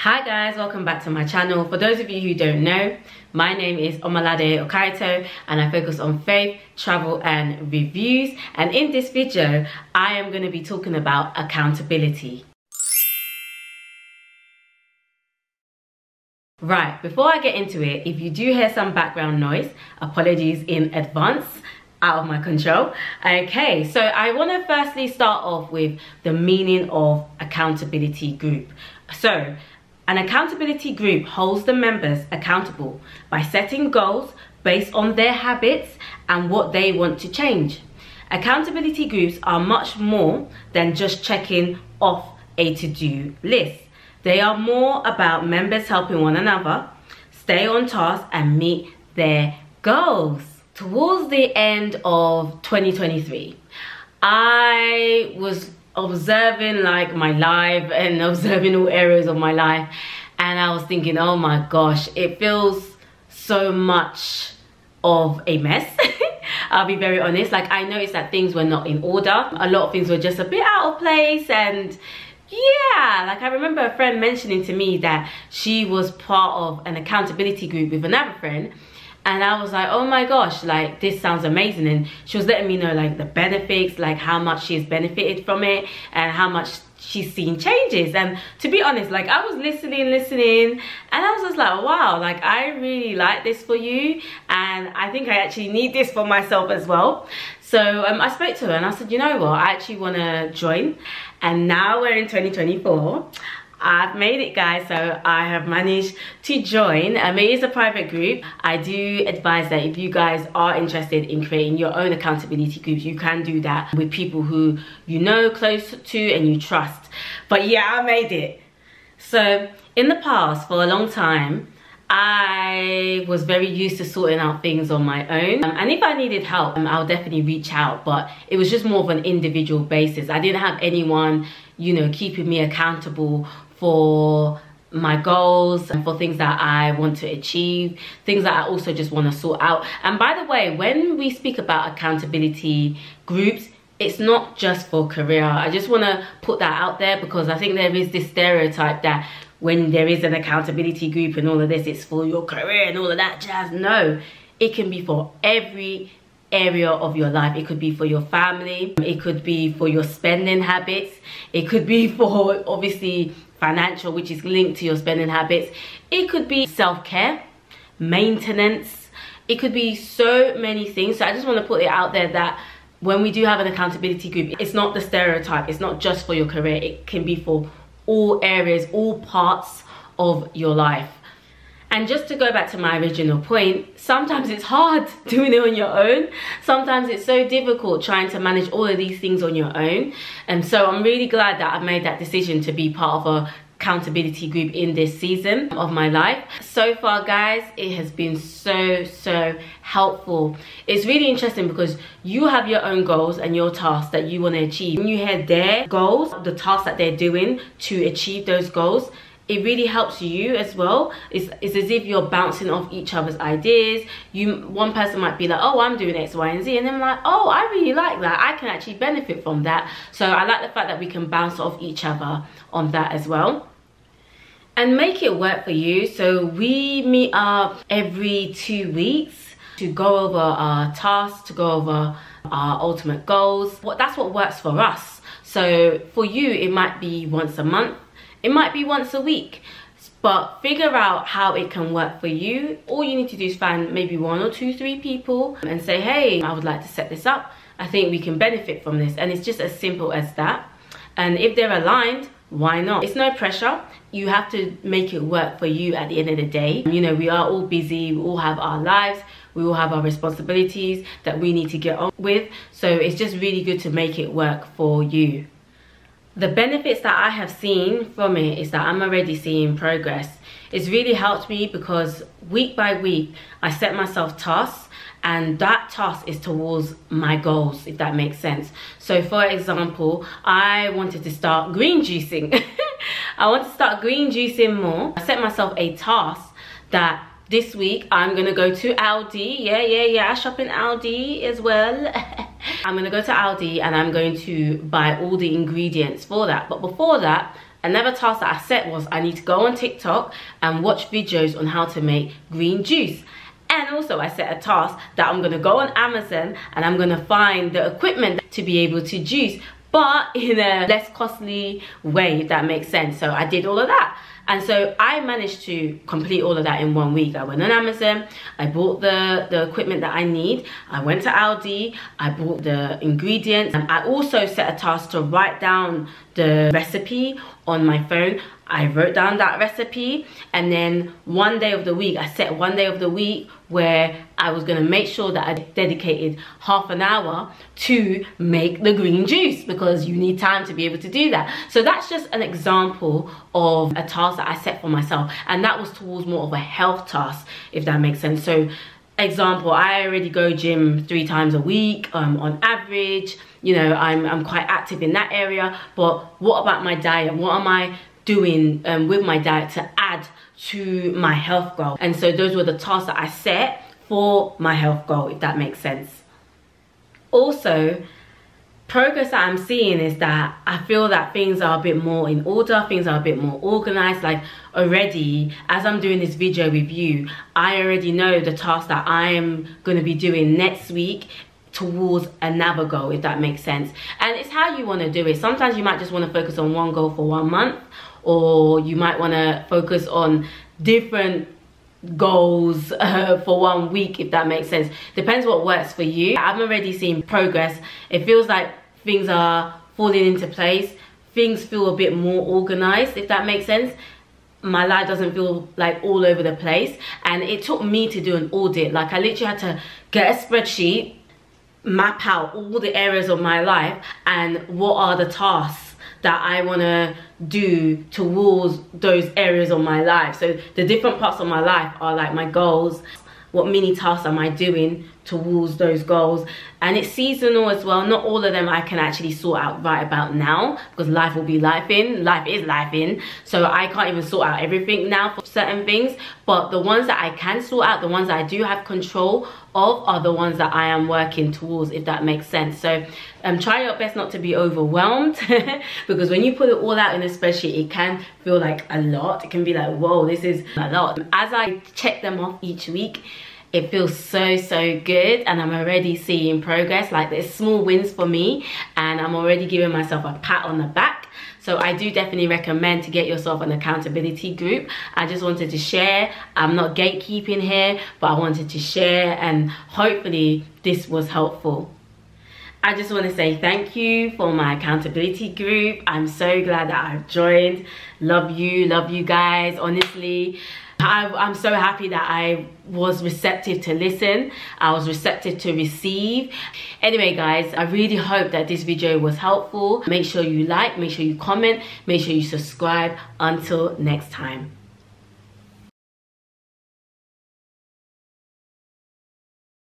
Hi guys, welcome back to my channel. For those of you who don't know, my name is Omoladeokaiyeto and I focus on faith, travel and reviews. And in this video, I am going to be talking about accountability. Right, before I get into it, if you do hear some background noise, apologies in advance, out of my control. Okay, so I want to firstly start off with the meaning of accountability group. So, an accountability group holds the members accountable by setting goals based on their habits and what they want to change. Accountability groups are much more than just checking off a to-do list. They are more about members helping one another stay on task and meet their goals. Towards the end of 2023, I was observing like my life and observing all areas of my life, and I was thinking, oh my gosh, it feels so much of a mess. I'll be very honest. Like, I noticed that things were not in order. A lot of things were just a bit out of place, and yeah, like I remember a friend mentioning to me that she was part of an accountability group with another friend. And I was like, oh my gosh, like this sounds amazing. And she was letting me know like the benefits, like how much she has benefited from it and how much she's seen changes. And to be honest, like I was listening, and I was just like, wow, like I really like this for you. And I think I actually need this for myself as well. So I spoke to her and I said, you know what, I actually want to join. And now we're in 2024. I've made it, guys, so I have managed to join. It is a private group. I do advise that if you guys are interested in creating your own accountability groups, you can do that with people who you know, close to and you trust. But yeah, I made it. So in the past, for a long time, I was very used to sorting out things on my own, and if I needed help, I'll definitely reach out, but it was just more of an individual basis. I didn't have anyone, you know, keeping me accountable for my goals and for things that I want to achieve, things that I also just want to sort out. And by the way, when we speak about accountability groups, it's not just for career. I just want to put that out there because I think there is this stereotype that when there is an accountability group and all of this, it's for your career and all of that jazz. No, it can be for every area of your life. It could be for your family, it could be for your spending habits, it could be for obviously financial, which is linked to your spending habits, it could be self-care, maintenance, it could be so many things. So I just want to put it out there that when we do have an accountability group, it's not the stereotype, it's not just for your career, it can be for all areas, all parts of your life. And just to go back to my original point, sometimes it's hard doing it on your own. Sometimes it's so difficult trying to manage all of these things on your own. And so I'm really glad that I've made that decision to be part of a accountability group in this season of my life. So far, guys, it has been so helpful. It's really interesting because you have your own goals and your tasks that you want to achieve. When you hear their goals, the tasks that they're doing to achieve those goals, it really helps you as well. It's as if you're bouncing off each other's ideas. One person might be like, oh, I'm doing X, Y, and Z, and then I'm like, oh, I really like that. I can actually benefit from that. So I like the fact that we can bounce off each other on that as well. And make it work for you. So we meet up every 2 weeks to go over our tasks, to go over our ultimate goals. That's what works for us. So for you, it might be once a month. It might be once a week, but figure out how it can work for you. All you need to do is find maybe 1 or 2, 3 people and say, hey, I would like to set this up. I think we can benefit from this. And it's just as simple as that. And if they're aligned, why not? It's no pressure. You have to make it work for you at the end of the day. You know, we are all busy. We all have our lives. We all have our responsibilities that we need to get on with. So it's just really good to make it work for you. The benefits that I have seen from it is that I'm already seeing progress. It's really helped me because week by week, I set myself tasks, and that task is towards my goals, if that makes sense. So for example, I wanted to start green juicing. I want to start green juicing more. I set myself a task that this week I'm gonna go to Aldi. Yeah, I shop in Aldi as well. I'm gonna go to Aldi and I'm going to buy all the ingredients for that. But before that, Another task that I set was I need to go on TikTok and watch videos on how to make green juice. And also I set a task that I'm gonna go on Amazon and I'm gonna find the equipment to be able to juice, but in a less costly way, if that makes sense. So I did all of that. And so I managed to complete all of that in 1 week. I went on Amazon, I bought the equipment that I need, I went to Aldi, I bought the ingredients, and I also set a task to write down the recipe on my phone. I wrote down that recipe, and then one day of the week, I set one day of the week where I was gonna make sure that I dedicated half an hour to make the green juice, because you need time to be able to do that. So that's just an example of a task that I set for myself, and that was towards more of a health task, if that makes sense. So example, I already go gym 3 times a week on average. You know, I'm quite active in that area, but what about my diet? What am I doing with my diet to add to my health goal? And so those were the tasks that I set for my health goal, if that makes sense. Also, progress that I'm seeing is that I feel that things are a bit more in order, things are a bit more organized. Like already, as I'm doing this video with you, I already know the task that I'm going to be doing next week towards another goal, if that makes sense. And it's how you want to do it. Sometimes you might just want to focus on one goal for 1 month, or you might want to focus on different goals for 1 week, if that makes sense. Depends what works for you. I'm already seeing progress. It feels like things are falling into place. Things feel a bit more organized, if that makes sense. My life doesn't feel like all over the place. And it took me to do an audit. Like I literally had to get a spreadsheet, map out all the areas of my life and what are the tasks that I want to do towards those areas of my life. So the different parts of my life are like my goals. What mini tasks am I doing towards those goals? And it's seasonal as well. Not all of them I can actually sort out right about now, because life will be life-in. Life is life-in. So I can't even sort out everything now for certain things. But the ones that I can sort out, the ones that I do have control of, are the ones that I am working towards, if that makes sense. So try your best not to be overwhelmed because when you put it all out in a spreadsheet, it can feel like a lot. It can be like, whoa, this is a lot. As I check them off each week, it feels so good, and I'm already seeing progress. Like there's small wins for me, and I'm already giving myself a pat on the back. So I do definitely recommend to get yourself an accountability group. I just wanted to share. I'm not gatekeeping here, but I wanted to share, and hopefully this was helpful. I just want to say thank you for my accountability group. I'm so glad that I've joined. Love you guys, honestly. I'm so happy that I was receptive to listen. I was receptive to receive. Anyway guys, I really hope that this video was helpful. Make sure you like, make sure you comment, make sure you subscribe. Until next time.